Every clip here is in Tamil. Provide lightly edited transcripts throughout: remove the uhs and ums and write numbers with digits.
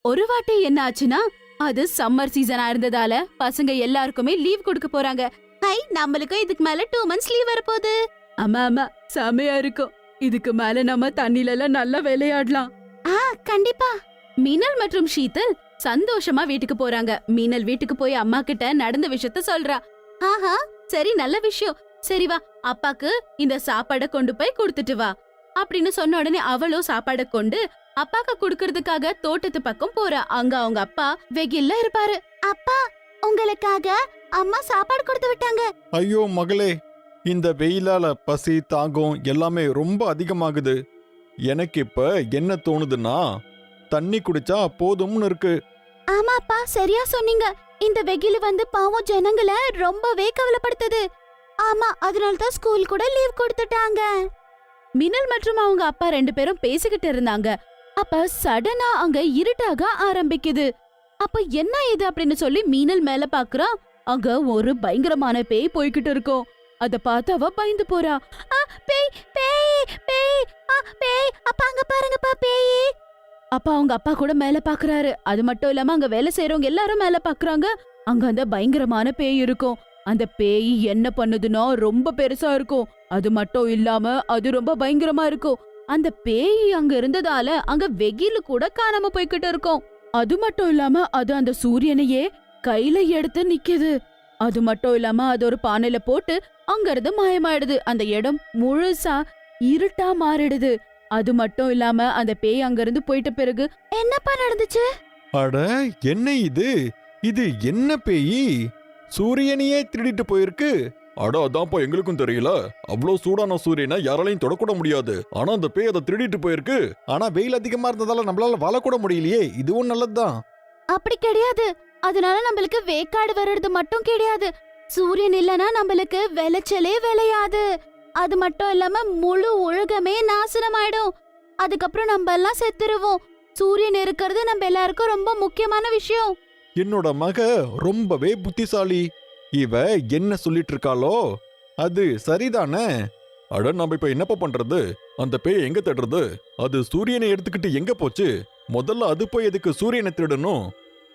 ஒரு வாட்டி என்ன ஆச்சுன்னா, அது சம்மர் சீசனா இருந்ததால பசங்க எல்லாருக்குமே லீவ் கொடுக்க போறாங்க. ஹை, நம்மளுக்கும் இதுக்கு மேல 2 மந்த்ஸ் லீவ் வரப்போகுது. ஆமா ஆமா, செமையா இருக்கும். இதுக்கு மேல நம்ம தண்ணில எல்லாம் நல்லா விளையாடலாம். கண்டிப்பா. மீனல் மற்றும் ஷீதல் சந்தோஷமா வீட்டுக்கு போறாங்க. மீனல் வீட்டுக்கு போய் அம்மா கிட்ட நடந்த விஷயத்த சொல்றா. ஆஹா, சரி, நல்ல விஷயம். சரி வா, அப்பாக்கு இந்த சாப்பாட கொண்டு போய் கொடுத்துட்டு வா அப்படின்னு சொன்ன உடனே அவளும் சாப்பாட கொண்டு அப்பாக்கு குடுக்கறதுக்காக தோட்டத்து பக்கம் போறா. அங்க அவங்க அப்பா வெயில்ல இருப்பாரு. அப்பா, உங்களுக்காக அம்மா சாப்பாடு கொடுத்து விட்டாங்க. ஐயோ மகளே, இந்த வெயிலால பசி தாகம் எல்லாமே ரொம்ப அதிகமாகுது. எனக்கு இப்ப என்ன தோணுதுன்னா, தண்ணி குடிச்சா போதும்னு இருக்கு. ஆமாப்பா, சரியா சொன்னீங்க. இந்த வெயில் வந்து பாவம் ஜனங்கள ரொம்பவே கவலைப்படுத்துது. ஆமா, அதனால தான் ஸ்கூல் கூட லீவ் கொடுத்துட்டாங்க. மினல் மற்றும் அவங்க அப்பா 2 பேரும் பேசிக்கிட்டு இருந்தாங்க. அப்ப சடனா அங்க இருட்டாக ஆரம்பிக்குது. அப்ப என்ன இது அப்படின்னு சொல்லி மீனல் மேல பாக்குறா. அங்க ஒரு பயங்கரமான பேய் போய்கிட்டு இருக்கும். அத பார்த்து அவ பயந்து போறா. பேய் பேய் பேய் பேய், அப்பா அங்க பாருங்கப்பா பேய். அப்பா அவங்க அப்பா கூட மேல பாக்குறாரு. அது மட்டும் இல்லாம அங்க வேலை செய்யறவங்க எல்லாரும் மேல பாக்குறாங்க. அங்க அந்த பயங்கரமான பேய் இருக்கும். அந்த பேய் என்ன பண்ணுதுன்னா ரொம்ப பெருசா இருக்கும். அது மட்டும் இல்லாம அது ரொம்ப பயங்கரமா இருக்கும். அந்த பேய் அங்க இருந்ததால அங்க வெயில் கூட காணாம போய்கிட்டு இருக்கும். அது மட்டும் இல்லாம அது அந்த சூரியனையே கையில எடுத்து நிக்குது. அது மட்டும் இல்லாம அது ஒரு பானையில போட்டு அங்க இருந்து மாயமாயிடுது. அந்த இடம் முழுசா இருட்டா மாறிடுது. அது மட்டும் இல்லாம அந்த பேய் அங்க இருந்து போயிட்ட பிறகு என்னப்பா நடந்துச்சு? அட, என்ன இது? இது என்ன பேயி? சூரியனையே திருடிட்டு போயிருக்கு. அட, அதான்ப்பா எங்களுக்கும் தெரியல. அவ்வளோ சூடான சூரியனை யாராலையும் தொடக்கூட முடியாது. ஆனா அந்த பேய் அதை திருடிட்டு போயிருக்கு. ஆனா வெயில் அதிகமா இருந்ததால நம்மளால வாழக்கூட முடியலையே. இதுவும் நல்லதுதான். அப்படி கிடையாது. அதனால நம்மளுக்கு வேக்காடு வர்றது மட்டும் கிடையாது. சூரியன் இல்லனா நம்மளுக்கு விளைச்சலே விளையாது. அது மட்டும் இல்லாம முழு உலகமே நாசனமாயிடும். அதுக்கப்புறம் நம்ம எல்லாம் செத்துருவோம். சூரியன் இருக்கிறது நம்ம எல்லாருக்கும் ரொம்ப முக்கியமான விஷயம். என்னோட மக ரொம்பவே புத்திசாலி. இவ என்ன சொல்லிட்டு இருக்காளோ அது சரிதானே? அட, நம்ம இப்ப என்னப்பா பண்றது? அந்த பேய் எங்க தேடுறது? அது சூரியனை எடுத்துக்கிட்டு எங்க போச்சு? முதல்ல அது போய் எதுக்கு சூரியனை திருடணும்?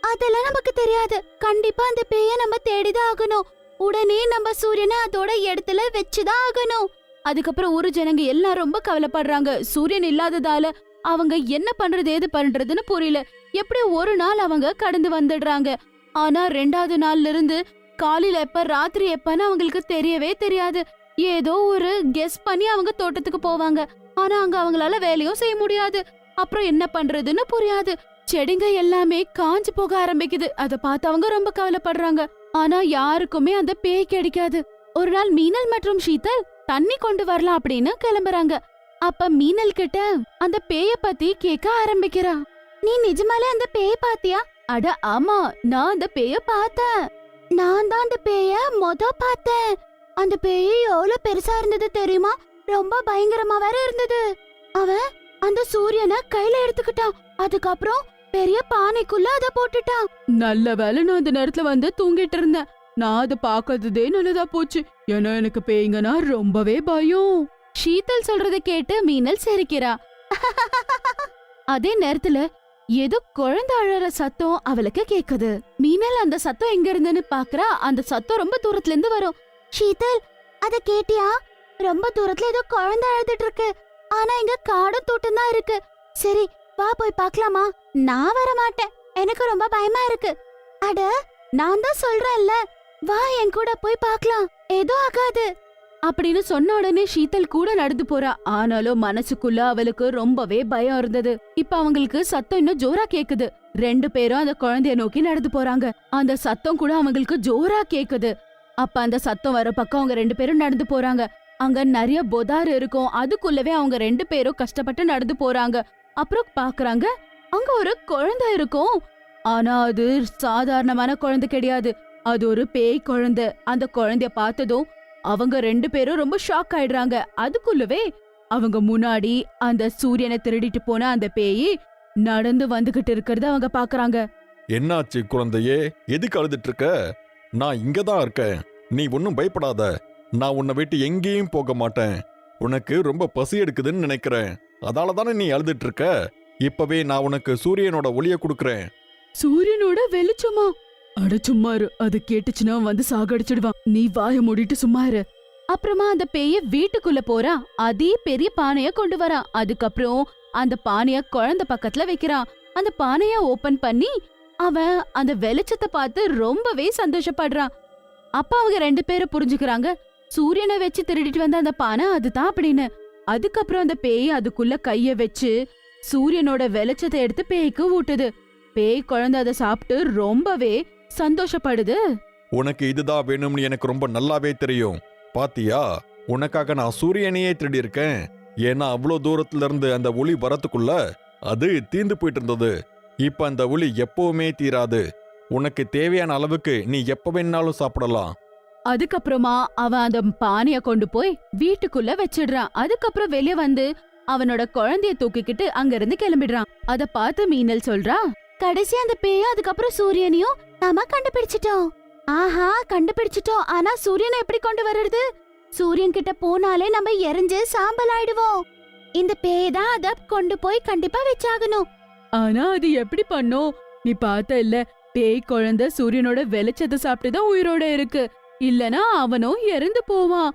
அதெல்லாம் நமக்கு தெரியாது. கண்டிப்பா அந்த பேய நம்ம தேடிதான் ஆகணும். உடனே நம்ம சூரியனை அதோட இடத்துல வச்சுதான் ஆகணும். அதுக்கப்புறம் ஊரு ஜனங்க எல்லாம் ரொம்ப கவலைப்படுறாங்க. சூரியன் இல்லாததால அவங்க என்ன பண்றது ஏது பண்றதுன்னு புரியல. எப்படி ஒரு நாள் அவங்க கடந்து வந்துடுறாங்க. ஆனா 2வது நாள்ல இருந்து காலையில எப்ப ராத்திரி எப்பன்னு அவங்களுக்கு தெரியவே தெரியாது. ஏதோ ஒரு கெஸ் பண்ணி அவங்க தோட்டத்துக்கு போவாங்க. ஆனா அங்க அவங்களால வேலையும் செய்ய முடியாது. அப்புறம் என்ன பண்றதுன்னு புரியாது. செடிங்க எல்லாமே காஞ்சு போக ஆரம்பிக்குது. அத பார்த்து அவங்க ரொம்ப கவலைப்படுறாங்க. ஆனா யாருக்குமே அந்த பேய் கிடைக்காது. ஒரு நாள் மீனல் மற்றும் ஷீதல் தண்ணி கொண்டு வரலாம் அப்படின்னு கிளம்புறாங்க. அப்ப மீனல் கிட்ட அந்த பேய பத்தி கேட்க ஆரம்பிக்கிறா. நீ நிஜமாலே அந்த பேய பாத்தியா? அட ஆமா, நான் அந்த பேய பார்த்தேன். நான் தான் அந்த பேய பார்த்தேன். அந்த பேய் எவ்வளவு பெருசா இருந்தது தெரியுமா? ரொம்ப பயங்கரமா வேற இருந்தது. அவன் அந்த சூரியனை கையில எடுத்துக்கிட்டான். அதுக்கப்புறம் பெரிய பானைக்குள்ள அத போட்டுட்டான். நல்ல வேலை நான் அந்த நேரத்துல வந்து தூங்கிட்டு இருந்தேன். நான் அதை பாக்காததே நல்லதா போச்சு. ஏன்னா எனக்கு பேய்ங்கன்னா ரொம்பவே பயம். ஷீதல் சொல்றதை கேட்டு மீனல் சிரிக்கிறா. அதே நேரத்துல ஏதோ குழந்தை அழற சத்தம் அவளுக்கு கேக்குது. மீனல் அந்த சத்தம் எங்க இருந்துன்னு பாக்குறா. அந்த சத்தம் ரொம்ப தூரத்துல இருந்து வரும். ஷீதல், அத கேட்டியா? ரொம்ப தூரத்துல ஏதோ குழந்தை அழுதுட்டு இருக்கு. ஆனா இங்க காடும் தோட்டம் தான் இருக்கு. சரி, வா போய் பாக்கலாமா? நான் வர மாட்டேன், எனக்கு ரொம்ப பயமா இருக்கு. அட, நான் தான் சொல்றேன்ல, வா என் கூட போய் பாக்கலாம், ஏதோ ஆகாது அப்படின்னு சொன்ன உடனே ஷீதல் கூட நடந்து போறா. ஆனாலும் மனசுக்குள்ள அவளுக்கு ரொம்பவே பயம் இருந்தது. இப்ப அவங்களுக்கு சத்தம் இன்னும் ஜோரா கேக்குது. 2 பேரும் அந்த குழந்தைய நோக்கி நடந்து போறாங்க. அந்த சத்தம் கூட அவங்களுக்கு ஜோரா கேக்குது. அப்ப அந்த சத்தம் வர பக்கம் அவங்க 2 பேரும் நடந்து போறாங்க. அங்க நிறைய பொதார் இருக்கும். அதுக்குள்ளவே அவங்க 2 பேரும் கஷ்டப்பட்டு நடந்து போறாங்க. அப்புறம் பாக்குறாங்க, அங்க ஒரு குழந்தை இருக்கும். ஆனா அது சாதாரணமான குழந்தை கிடையாது. அது ஒரு பேய் குழந்தை. அந்த குழந்தைய பார்த்ததும் அவங்க 2 பேரும் ரொம்ப ஷாக் ஆயிடுறாங்க. அதுக்குள்ளவே அவங்க முன்னாடி அந்த சூரியனை திருடிட்டு போன அந்த பேய் நடந்து வந்துகிட்டு இருக்கிறத அவங்க பாக்குறாங்க. என்னாச்சு குழந்தையே? எதுக்கு அழுதுட்டு இருக்க? நான் இங்கதான் இருக்கேன். நீ ஒன்னும் பயப்படாத. நான் உன்னை விட்டு எங்கேயும் போக மாட்டேன். உனக்கு ரொம்ப பசி எடுக்குதுன்னு நினைக்கிறேன். அதால தானே நீ அழுதுட்டு இருக்க. இப்பவே நான் உனக்கு சூரியனோட ஒளிய கொடுக்கறேன். சூரியனோட வெளிச்சமா? அட சும்மாரு, அது கேட்டுச்சுன்னா வந்து சாகடிச்சிடுவான். நீ வாய மூடிட்டு சும்மாரு. அப்புறமா அந்த பேய வீட்டுக்குள்ள போறா. அதே பெரிய பானைய கொண்டு வரான். அதுக்கப்புறம் அந்த பானைய குழந்தை பக்கத்துல வைக்கிறான். அந்த பானைய ஓபன் பண்ணி அவன் அந்த வெளிச்சத்தை பார்த்து ரொம்பவே சந்தோஷப்படுறான். அப்ப அவங்க 2 பேரும் புரிஞ்சுக்கிறாங்க, சூரியனை வச்சு திருடிட்டு வந்த அந்த பானை அதுதான் அப்படின்னு. அதுக்கப்புறம் அந்த பேய் அதுக்குள்ள கைய வச்சு சூரியனோட வெளிச்சத்தை எடுத்து பேய்க்கு ஊட்டுது. பேய் குழந்தை அதை சாப்பிட்டு ரொம்பவே சந்தோஷப்படுது. உனக்கு இதுதான் வேணும்னு எனக்கு ரொம்ப நல்லாவே தெரியும். பாத்தியா, உனக்காக நான் சூரியனையே திருடி இருக்கேன். ஏன்னா அவ்வளோ தூரத்துல இருந்து அந்த ஒளி வரத்துக்குள்ள அது தீந்து போயிட்டு இருந்தது. இப்ப அந்த ஒளி எப்பவுமே தீராது. உனக்கு தேவையான அளவுக்கு நீ எப்ப வேணாலும் சாப்பிடலாம். அதுக்கப்புறமா அவன் அந்த பானைய கொண்டு போய் வீட்டுக்குள்ள வச்சிடுறான். அதுக்கப்புறம் வெளிய வந்து அவனோட குழந்தைய தூக்கிக்கிட்டு அங்க இருந்து கிளம்பிடுறான். அத பார்த்து மீனல் சொல்றா, கடைசி அந்த பேயும் அதுக்கப்புறம் சூரியனையும் நாம கண்டுபிடிச்சிட்டோம். ஆஹா, கண்டுபிடிச்சிட்டோம். ஆனா சூரியனை எப்படி கொண்டு வர்றது? சூரியன் கிட்ட போனாலே நம்ம எரிஞ்சு சாம்பல் ஆயிடுவோம். இந்த பேய் தான் அத கொண்டு போய் கண்டிப்பா வச்சாகணும். ஆனா அது எப்படி பண்ணும்? நீ பார்த்த இல்ல, பேய் குழந்தை சூரியனோட வெளிச்சத்தை சாப்பிட்டுதான் உயிரோட இருக்கு. இல்லனா அவனும் இறந்து போவான்.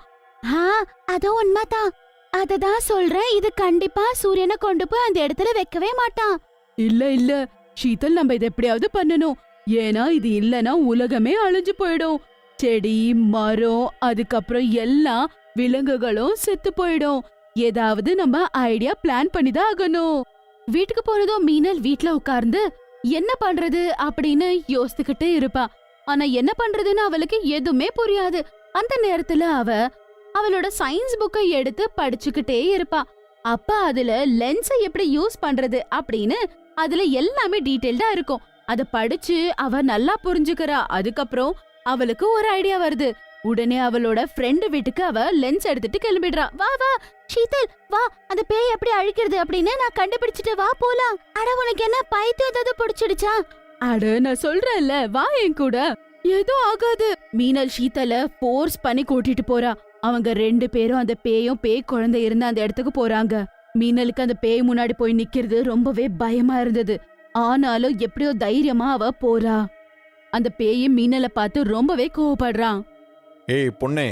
அது உண்மைதான். அததான் சொல்றேன், இது கண்டிப்பா சூரியனை கொண்டு போய் அந்த இடத்துல வைக்கவே மாட்டான். இல்ல இல்ல ஷீதல், நம்ம இதை எப்படியாவது பண்ணணும். ஏன்னா இது இல்லனா உலகமே அழிஞ்சு போயிடும். செடி, மரம், அதுக்கப்புறம் எல்லா விலங்குகளும் செத்து போயிடும். ஏதாவது நம்ம ஐடியா பிளான் பண்ணிதான் ஆகணும். வீட்டுக்கு போனதும் மீனல் வீட்ல உட்கார்ந்து என்ன பண்றது அப்படின்னு யோசித்துக்கிட்டே இருப்பா. ஆனா என்ன பண்றதுன்னு அவளுக்கு எதுவுமே புரியாது. அந்த நேரத்துல அவளோட சயின்ஸ் புக்கை எடுத்து படிச்சுக்கிட்டே இருப்பா. அப்ப அதுல லென்ஸை எப்படி யூஸ் பண்றது அப்படின்னு அதுல எல்லாமே டீடைல்டா இருக்கும். அத படிச்சு அவ நல்லா புரிஞ்சுக்கிறா. அதுக்கப்புறம் அவளுக்கு ஒரு ஐடியா வருது. உடனே அவளோட ஃப்ரெண்டு வீட்டுக்கு அவ லென்ஸ் எடுத்துட்டு கிளம்பிடுறா. வா வா ஷீதல், வா, அந்த பேய் எப்படி அழிக்கிறது அப்படின்னு நான் கண்டுபிடிச்சிட்டு வா போலாம். அட, உனக்கு என்ன பைத்தியம் ஏதாவது பிடிச்சிடுச்சா? அட, நான் சொல்றேன்ல, வா என் கூட, எதுவும் ஆகாது. மீனல் ஷீதல ஃபோர்ஸ் பண்ணி கூட்டிட்டு போறா. அவங்க 2 பேரும் அந்த பேயும் பேய் குழந்தை இருந்த அந்த இடத்துக்கு போறாங்க. மீனலுக்கு அந்த பேய் முன்னாடி போய் நிக்கிறது ரொம்பவே பயமா இருந்தது. ஆனாலும் எப்படியோ தைரியமா அவ போறா. அந்த பேய் மீனலை பார்த்து ரொம்பவே கோவப்படுறான். ஏய் பொண்ணே,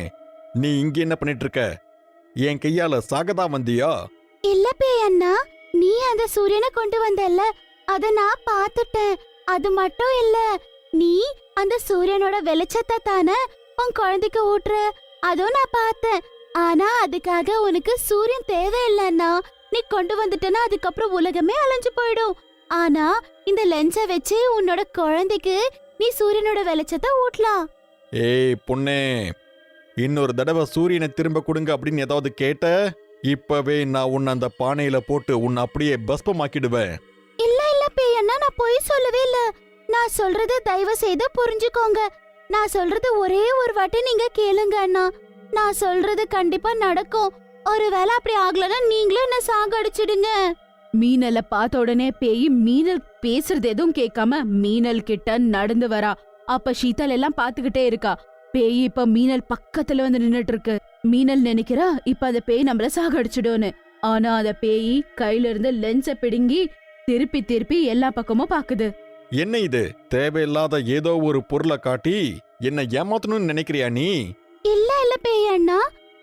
நீ இங்க என்ன பண்ணிட்டு இருக்க? என் கையால சாகதா வந்தியா? இல்ல பேய் அண்ணா, நீ அந்த சூரியனை கொண்டு வந்தல்ல, அத நான் பார்த்துட்டேன். அது மட்டும் இல்ல, நீ அந்த சூரியனோட வெளிச்சத்தை தானே உன் குழந்தைக்கு ஊட்டுற, அதுவும் நான் பார்த்தேன். ஆனா அதுக்காக உனக்கு சூரியன் தேவையில்லைன்னா நீ கொண்டு வந்துட்டனா அதுக்கப்புறம் உலகமே அழிஞ்சு போயிடும். ஆனா இந்த லென்ஸை வச்சு உன்னோட குழந்தைக்கு நீ சூரியனோட வெளிச்சத்தை ஊட்டலாம். ஏய் பொண்ணே, இன்னொரு தடவை சூரியனை திரும்ப கொடுங்க அப்படின்னு ஏதாவது கேட்ட, இப்பவே நான் உன்னை அந்த பானையில போட்டு உன்னை அப்படியே பஸ்பமாக்கிடுவேன். இல்ல இல்ல பேயண்ணா, நான் பொய் சொல்லவே இல்ல. நான் சொல்றது தயவு செய்து புரிஞ்சுக்கோங்க. நான் சொல்றது ஒரே ஒரு வாட்டி நீங்க கேளுங்க அண்ணா. நான் சொல்றது கண்டிப்பா நடக்கும். ஒருவேளை அப்படி ஆகலன்னா நீங்களும் என்ன சாகடிச்சிடுங்க. மீனலை பார்த்த உடனே பேய் மீனல் பேசுறது எதுவும் கேட்காம மீனல் கிட்ட நடந்து வரா. அப்ப ஷீதல் எல்லாம் பாத்துக்கிட்டே இருக்கா. பேய் இப்ப மீனல் பக்கத்துல வந்து நின்னுட்டு இருக்கு. மீனல் நினைக்கிறா இப்ப அந்த பேய் நம்மள சாகடிச்சிடும்னு. ஆனா அந்த பேய் கையில இருந்து லென்ஸ பிடுங்கி திருப்பி திருப்பி எல்லா பக்கமும் பாக்குது. என்ன இது? தேவையில்லாத ஏதோ ஒரு பொருளை காட்டி என்ன ஏமாத்தணும்னு நினைக்கிறியா நீ? இல்ல இல்ல பேய் அண்ணா,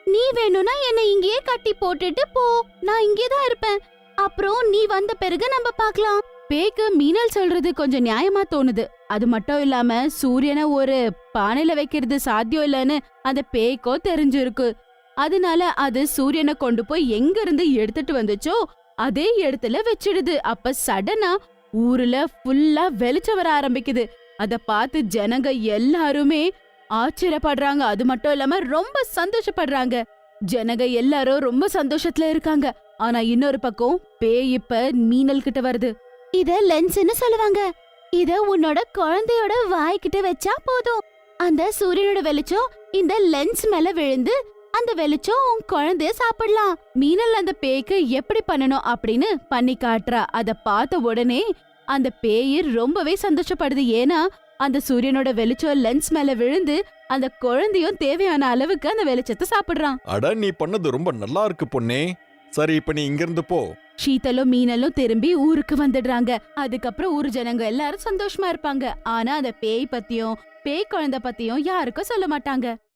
நீ வேணும்னா என்ன இங்கேயே கட்டி போட்டுட்டு போ, நான் இங்கேதான் இருப்பேன். அப்புறம் நீ வந்த பிறகு நம்ம பார்க்கலாம். பேய்க்கு மீனல் சொல்றது கொஞ்சம் நியாயமா தோணுது. அது மட்டும் இல்லாம சூரியனை ஒரு பானையில வைக்கிறது சாத்தியம் இல்லைன்னு அந்த பேய்க்கோ தெரிஞ்சிருக்கு. அதனால அது சூரியனை கொண்டு போய் எங்க இருந்து எடுத்துட்டு வந்துச்சோ அதே இடத்துல வச்சிடுது. அப்ப சடனா ஊர்ல ஃபுல்லா வெளிச்சம் வர ஆரம்பிக்குது. அத பார்த்து ஜனங்க எல்லாருமே ஆச்சரியப்படுறாங்க. அது மட்டும் இல்லாம ரொம்ப சந்தோஷப்படுறாங்க. ஜனங்க எல்லாரும் ரொம்ப சந்தோஷத்துல இருக்காங்க. ஆனா இன்னொரு பக்கம் பேய் இப்ப மீனல் கிட்ட வருது. இத லென்ஸ்னு சொல்லுவாங்க. இத உன்னோட குழந்தையோட வாய்க்கிட்ட வச்சா போதும். அந்த சூரியனோட வெளிச்சம் இந்த லென்ஸ் மேல விழுந்து அந்த வெளிச்சம் உன் குழந்தைய சாப்பிடலாம். மீனல் அந்த பேய்க்கு எப்படி பண்ணணும் அப்படின்னு பண்ணி காட்டுறா. அத பார்த்த உடனே அந்த பேய் ரொம்பவே சந்தோஷப்படுது. ஏன்னா அந்த சூரியனோட வெளிச்சம் லென்ஸ் மேல விழுந்து அந்த குழந்தையும் தேவையான அளவுக்கு அந்த வெளிச்சத்தை சாப்பிடுறான். அட, நீ பண்ணது ரொம்ப நல்லா இருக்கு பொண்ணே. சரி இப்ப நீ இங்கிருந்து போ. ஷீத்தலும் மீனலும் திரும்பி ஊருக்கு வந்துடுறாங்க. அதுக்கப்புறம் ஊர் ஜனங்க எல்லாரும் சந்தோஷமா இருப்பாங்க. ஆனா அந்த பேய் பத்தியும் பேய் குழந்தை பத்தியும் யாருக்கும் சொல்ல மாட்டாங்க.